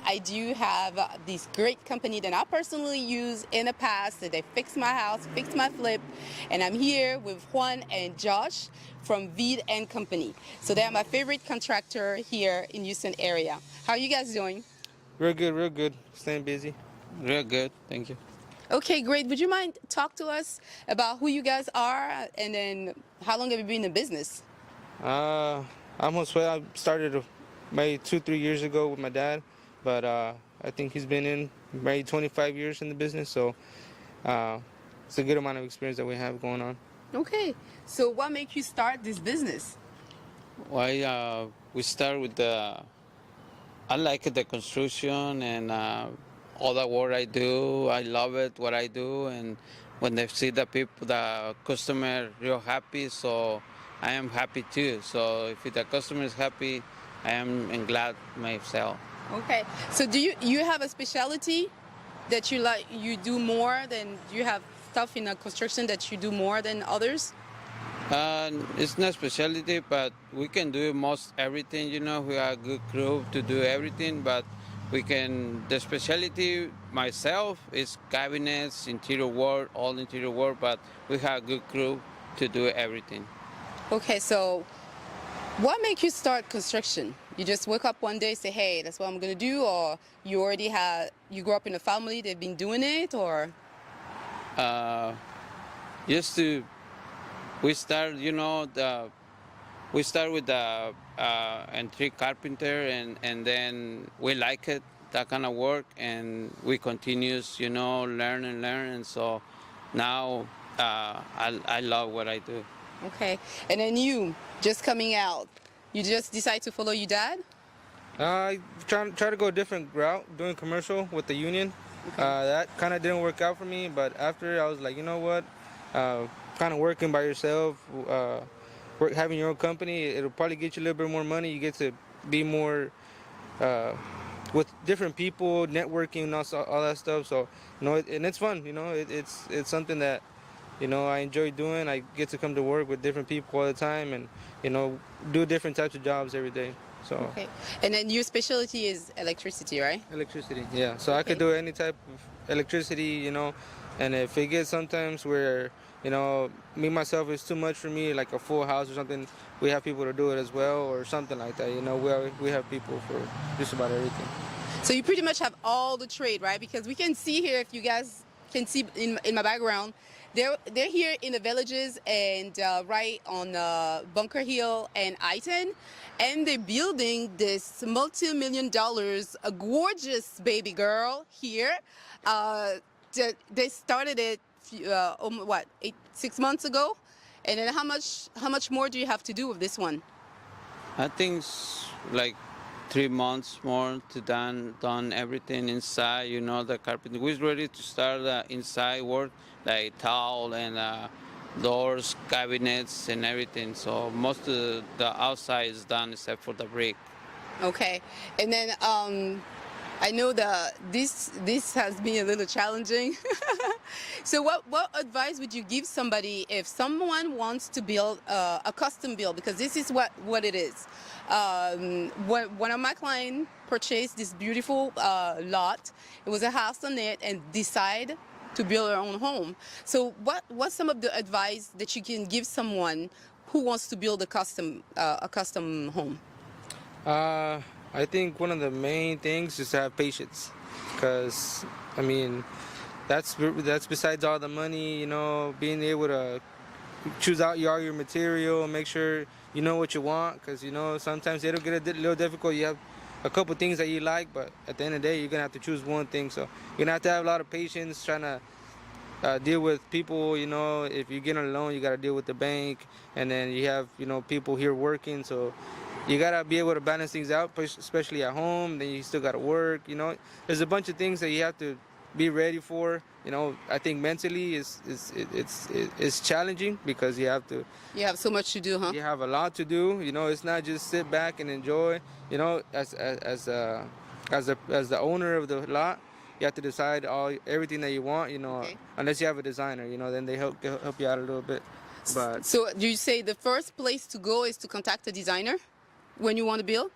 I do have this great company that I personally used in the past. That they fixed my house, fixed my flip, and I'm here with Juan and Josh from VID Company. So they are my favorite contractor here in Houston area. How are you guys doing? Real good, real good. Staying busy. Real good, thank you. Okay, great. Would you mind talk to us about who you guys are and then how long have you been in business? I started maybe 2-3 years ago with my dad, but I think he's been in maybe 25 years in the business, so it's a good amount of experience that we have going on. Okay, so what made you start this business? Why we start with I like the construction and all the work I do. I love it, what I do, and when they see the customer real happy, so I am happy too. So if the customer is happy, I am glad myself. Okay, so do you have a specialty that you do more than you have stuff in the construction that you do more than others? It's not specialty, but we can do most everything. You know, we are a good crew to do everything, but the specialty myself is cabinets, interior work, all interior work, but we have a good crew to do everything. Okay, so what made you start construction? You just wake up one day, say, hey, that's what I'm gonna do, or you grew up in a family, they've been doing it, or? We start, we start with the entry carpenter, and then we like it, that kind of work, and we continues, learn and learn, and so now I love what I do. Okay, and then you, just coming out, you just decide to follow your dad? I try to go a different route, doing commercial with the union. Okay. That kind of didn't work out for me, but after I was like, you know what, kind of working by yourself, having your own company, it'll probably get you a little bit more money. You get to be more with different people, networking, and all that stuff. So, and it's fun. It's something that, I enjoy doing. I get to come to work with different people all the time, and do different types of jobs every day. So. Okay, and then your specialty is electricity, right? Electricity, yeah. So okay. I could do any type of electricity, and if it gets sometimes where, me myself is too much for me, like a full house or something, we have people to do it as well, or something like that. We have people for just about everything. So you pretty much have all the trade, right? Because we can see here, if you guys can see in my background, they're here in the villages and right on Bunker Hill and I-10, and they're building this multi-million dollars, a gorgeous baby girl here. They started it 6 months ago, and then how much more do you have to do with this one? I think it's like 3 months more to done everything inside. The carpet. We're ready to start the inside work, like tile and doors, cabinets, and everything. So most of the outside is done except for the brick. Okay, and then I know that this has been a little challenging. So what advice would you give somebody if someone wants to build a custom build? Because this is what it is. One of my clients purchased this beautiful lot. It was a house on it, and decide to build her own home. So what's some of the advice that you can give someone who wants to build a custom home? I think one of the main things is to have patience, because that's besides all the money. Being able to choose out all your material, make sure you know what you want, because sometimes it'll get a little difficult. You have a couple things that you like, but at the end of the day, you're gonna have to choose one thing. So you're gonna have to have a lot of patience trying to deal with people. If you get a loan, you gotta deal with the bank, and then you have people here working. So you gotta be able to balance things out, especially at home. Then you still gotta work. There's a bunch of things that you have to be ready for. I think mentally it's challenging, because you have so much to do, huh? You have a lot to do. It's not just sit back and enjoy. As the owner of the lot, you have to decide everything that you want, Okay. unless you have a designer, then they help you out a little bit. But So do you say the first place to go is to contact a designer when you want to build?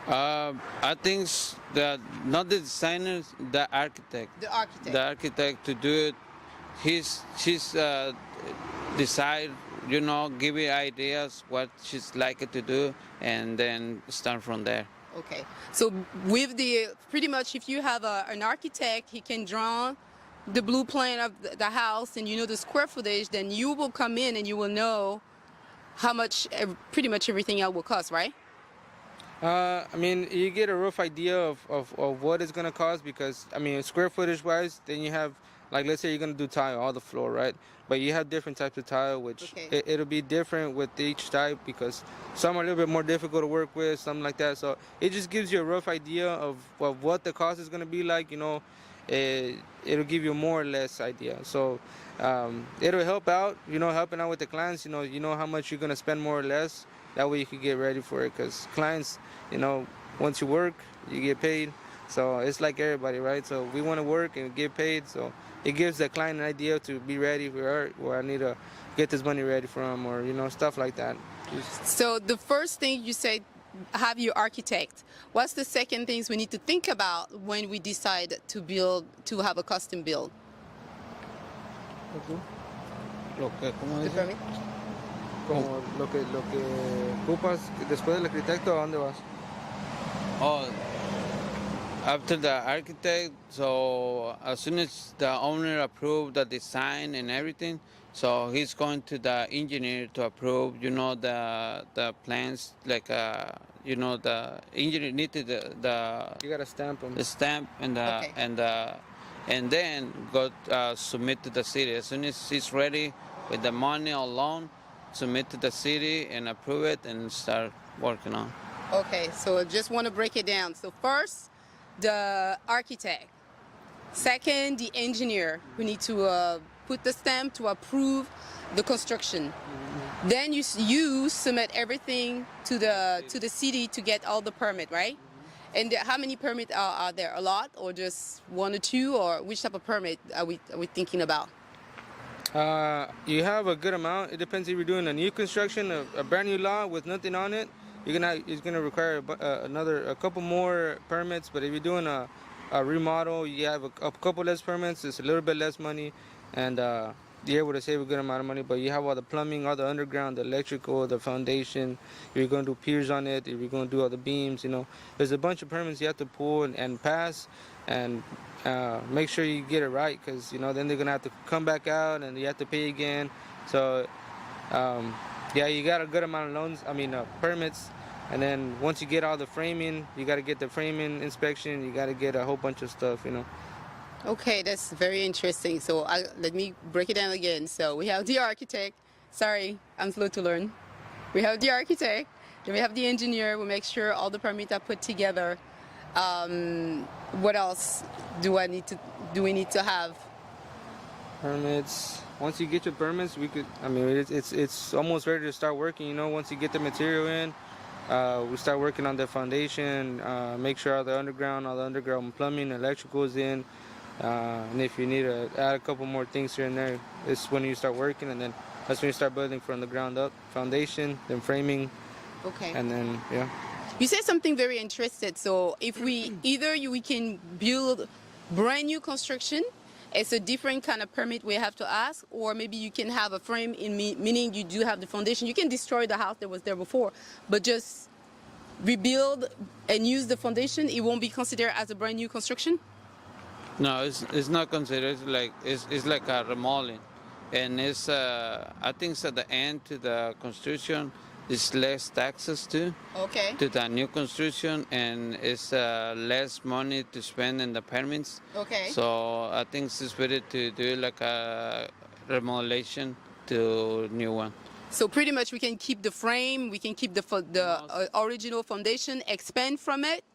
I think that not the designers, the architect. The architect. The architect to do it. She's decide, give you ideas what she's like to do, and then start from there. Okay. So with the pretty much, if you have an architect, he can draw the blueprint of the house, and you know the square footage. Then you will come in and you will know how much pretty much everything else will cost, right? I mean, you get a rough idea of what it's gonna cost because I mean, square footage wise, then you have like let's say you're gonna do tile all the floor, right? But you have different types of tile, which Okay. it'll be different with each type because some are a little bit more difficult to work with, something like that. So it just gives you a rough idea of what the cost is gonna be like. It'll give you more or less idea. So it'll help out, helping out with the clients. You know how much you're gonna spend more or less. That way you can get ready for it because clients, once you work, you get paid. So it's like everybody, right? So we want to work and get paid. So it gives the client an idea to be ready for where I need to get this money ready from or, stuff like that. So the first thing you said, have your architect. What's the second things we need to think about when we decide to have a custom build? ¿Cómo The dice? permit? Como lo que ocupas después del arquitecto, ¿a dónde vas? Oh, after the architect, so as soon as the owner approved the design and everything, so he's going to the engineer to approve, the plans, like, the engineer needed You gotta stamp them. the stamp Okay. and then go submit to the city. As soon as he's ready with the money or loan, submit to the city and approve it and start working on. Okay, so I just want to break it down. So first, the architect. Second, the engineer who need to put the stamp to approve the construction. Then you submit everything to the city to get all the permit, right? And how many permits are there? A lot, or just one or two, or which type of permit are we thinking about? You have a good amount. It depends if you're doing a new construction, a brand new lot with nothing on it. It's gonna require a couple more permits. But if you're doing a remodel, you have a couple less permits. It's a little bit less money, and you're able to save a good amount of money. But you have all the plumbing, all the underground, the electrical, the foundation. If you're gonna do piers on it, if you're gonna do all the beams, there's a bunch of permits you have to pull and pass, and make sure you get it right, because then they're gonna have to come back out and you have to pay again. So yeah, you got a good amount of permits, and then once you get all the framing, you got to get the framing inspection. You got to get a whole bunch of stuff. Okay, that's very interesting. So let me break it down again. So we have the architect. Sorry, I'm slow to learn. We have the architect. Then we have the engineer. We make sure all the permits are put together. What else do we need to have? Permits. Once you get your permits, it's almost ready to start working. Once you get the material in, we start working on the foundation. Make sure all the underground plumbing, electrical is in. And if you need to add a couple more things here and there, it's when you start working, and then that's when you start building from the ground up. Foundation, then framing. Okay. And then yeah. You said something very interesting. So if we can build brand new construction, it's a different kind of permit we have to ask, or maybe you can have a frame meaning you do have the foundation. You can destroy the house that was there before, but just rebuild and use the foundation. It won't be considered as a brand new construction. No, it's not considered. It's like a remodeling, and it's I think it's at the end to the construction. It's less taxes too. Okay. To the new construction, and it's less money to spend in the permits. Okay. So I think it's better to do like a remodelation to new one. So pretty much we can keep the frame, we can keep the original foundation, expand from it,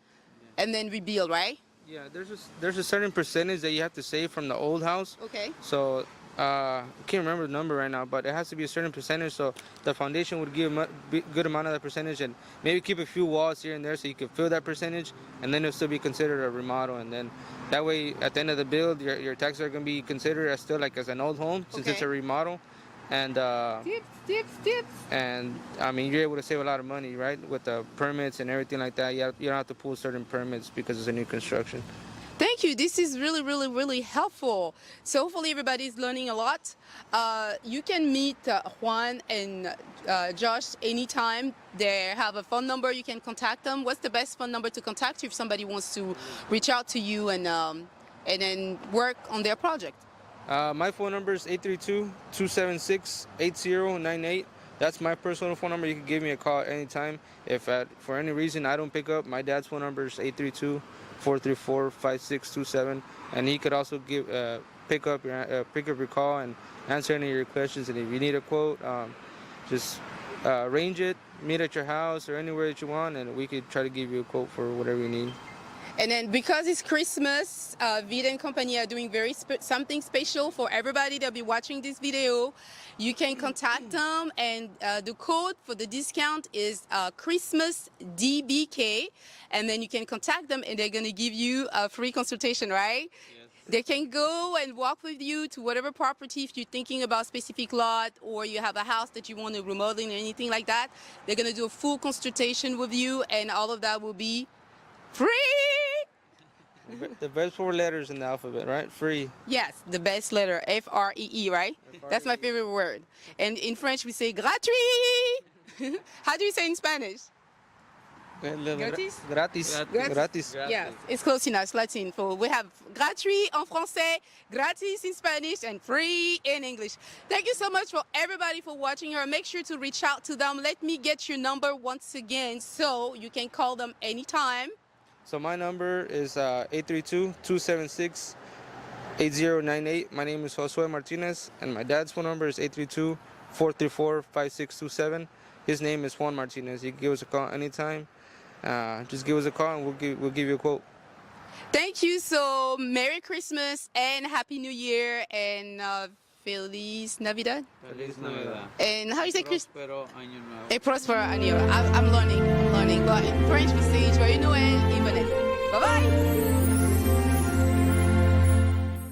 and then rebuild, right? Yeah, there's a certain percentage that you have to save from the old house. Okay. So I can't remember the number right now, but it has to be a certain percentage. So the foundation would give a good amount of that percentage, and maybe keep a few walls here and there so you can fill that percentage, and then it'll still be considered a remodel. And then that way, at the end of the build, your taxes are going to be considered as still like as an old home since it's a remodel. And Tips. and I mean, you're able to save a lot of money, right? With the permits and everything like that. You don't have to pull certain permits because it's a new construction. Thank you. This is really helpful. So hopefully everybody's learning a lot. You can meet Juan and Josh anytime. They have a phone number. You can contact them. What's the best phone number to contact you if somebody wants to reach out to you and then work on their project? My phone number is 832-276-8098. That's my personal phone number. You can give me a call at any time. If for any reason I don't pick up, my dad's phone number is 832-434-5627, and he could also pick up your call and answer any of your questions. And if you need a quote, just arrange it, meet at your house or anywhere that you want, and we could try to give you a quote for whatever you need. And then because it's Christmas, VID Company are doing something special for everybody that'll be watching this video. You can contact them, and the code for the discount is CHRISTMASDBK, and then you can contact them and they're going to give you a free consultation, right? Yes. They can go and walk with you to whatever property if you're thinking about a specific lot or you have a house that you want to remodel or anything like that. They're going to do a full consultation with you, and all of that will be free! The best 4 letters in the alphabet, right? Free. Yes, the best letter, F-R-E-E, right? F-R-E-E. That's my favorite word. And in French, we say gratuit. How do you say in Spanish? Gratis? Gratis. Yes, it's close enough. It's Latin. So we have gratuit en français, gratis in Spanish, and free in English. Thank you so much for everybody for watching her. Make sure to reach out to them. Let me get your number once again so you can call them anytime. So my number is 832-276-8098. My name is Josue Martinez, and my dad's phone number is 832-434-5627. His name is Juan Martinez. You can give us a call anytime. Just give us a call, and we'll give you a quote. Thank you. So Merry Christmas and Happy New Year and Feliz Navidad. Feliz Navidad. And how do you say Christmas? Prospero año nuevo. Et prospero año. I'm learning. But in French we say Joyeux Noël et bonne année. Bye bye.